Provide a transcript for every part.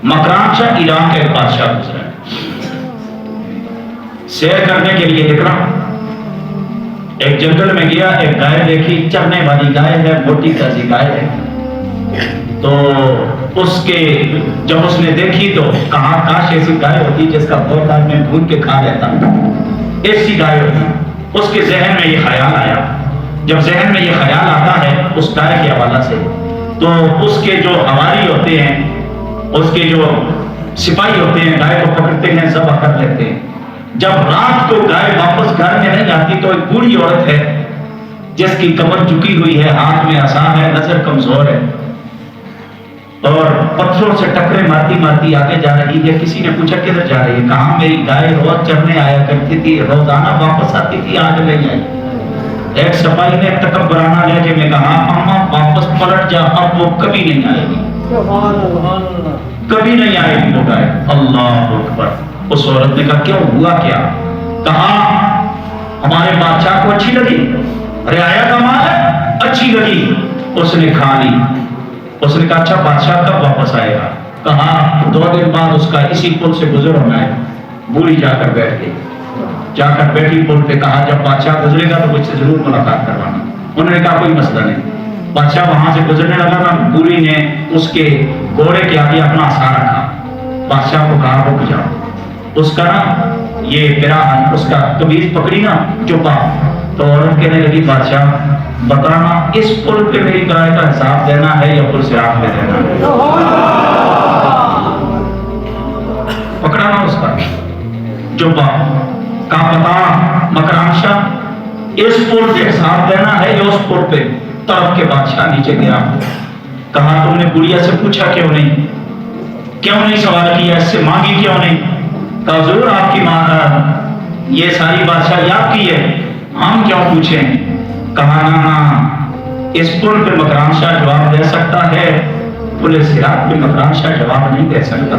مکران شاہ ایران کا ایک بادشاہ گزرا ہے، سیر کرنے کے لیے نکلا، ایک جنگل میں گیا، ایک گائے دیکھی، چرنے والی گائے ہے، موٹی تازی گائے ہے۔ تو جب اس نے دیکھی تو کہا کاش ایسی گائے ہوتی جس کا گوشت میں بھون کے کھا لیتا، ایسی گائے ہوتی۔ اس کے ذہن میں یہ خیال آیا۔ جب ذہن میں یہ خیال آتا ہے اس گائے کے حوالہ سے، تو اس کے جو حواری ہوتے ہیں، اس کے جو سپاہی ہوتے ہیں، گائے کو پکڑتے ہیں، ذبح کر لیتے ہیں۔ جب رات کو گائے واپس گھر میں نہیں آتی تو ایک بوڑھی عورت ہے جس کی کمر جھکی ہوئی ہے، ہاتھ میں عصا ہے، نظر کمزور ہے، اور پتھروں سے ٹکرے مارتی مارتی آگے جا رہی ہے۔ کسی نے پوچھا کدھر جا رہی ہے؟ کہاں میری گائے روز چرنے آیا کرتی تھی، روزانہ واپس آتی تھی، آج نہیں آئی۔ ایک سپاہی نے تکبرانہ لہجے میں کہا اماں واپس پلٹ جا، اب وہ کبھی نہیں آئے گی، کبھی نہیں آئے گی وہ گائے۔ اللہ اکبر۔ اس عورت نے کہا کیوں، ہوا کیا؟ کہا ہمارے بادشاہ کو اچھی لگی، رعایا کا مال ہے، اچھی لگی، اس نے کھا لی۔ اس نے کہا اچھا بادشاہ کب واپس آئے گا؟ کہا 2 دن بعد اس کا اسی پل سے گزر ہونا ہے۔ بوڑھی جا کر بیٹھ گئی، جا کر بیٹھی پل پہ، کہا جب بادشاہ گزرے گا تو مجھ سے ضرور ملاقات کروانا۔ انہوں نے کہا کوئی مسئلہ نہیں۔ بادشاہ وہاں سے گزرنے لگا نا، بوڑھی نے اس کے گھوڑے کے آگے اپنا عصا رکھا، بادشاہ کو کہا رک جاؤ۔ اس کا نا یہ پیراہن، اس کا قمیض پکڑی نا چپا، تو عورت کہنے لگی بادشاہ بتانا اس پل پہ میری گائے کا حساب دینا ہے یا پل سے آپ میں دینا ہے؟ پکڑا نا اس کا چپا، کہا بتا مکران شاہ اس پل پہ حساب دینا ہے یا اس پل پہ؟ طرف کے بادشاہ نیچے گیا، کہا تم نے بڑھیا سے پوچھا کیوں نہیں، کیوں نہیں سوال کیا، اس سے مانگی کیوں نہیں؟ کہا ضرور آپ کی یہ ساری بادشاہی آپ کی ہے، ہم کیوں پوچھیں؟ کہا نا اس پل پہ مکران شاہ جواب دے سکتا ہے، پل صراط پہ مکران شاہ جواب نہیں دے سکتا۔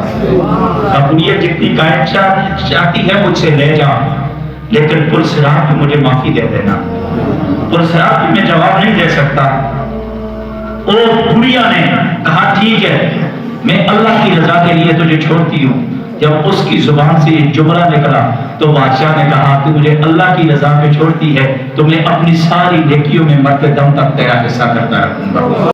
قبولیت جتنی گائے چاہتی ہے مجھ سے لے جا، لیکن پل صراط پہ مجھے معافی دے دینا، پل صراط پہ میں جواب نہیں دے سکتا۔ او بڑھیا نے کہا ٹھیک ہے، میں اللہ کی رضا کے لیے تجھے چھوڑتی ہوں۔ جب اس کی زبان سے یہ جملہ نکلا تو بادشاہ نے کہا تو مجھے اللہ کی رضا پہ چھوڑتی ہے تو میں اپنی ساری نیکیوں میں مرتے دم تک تیرا حصہ کرتا رکھوں گا۔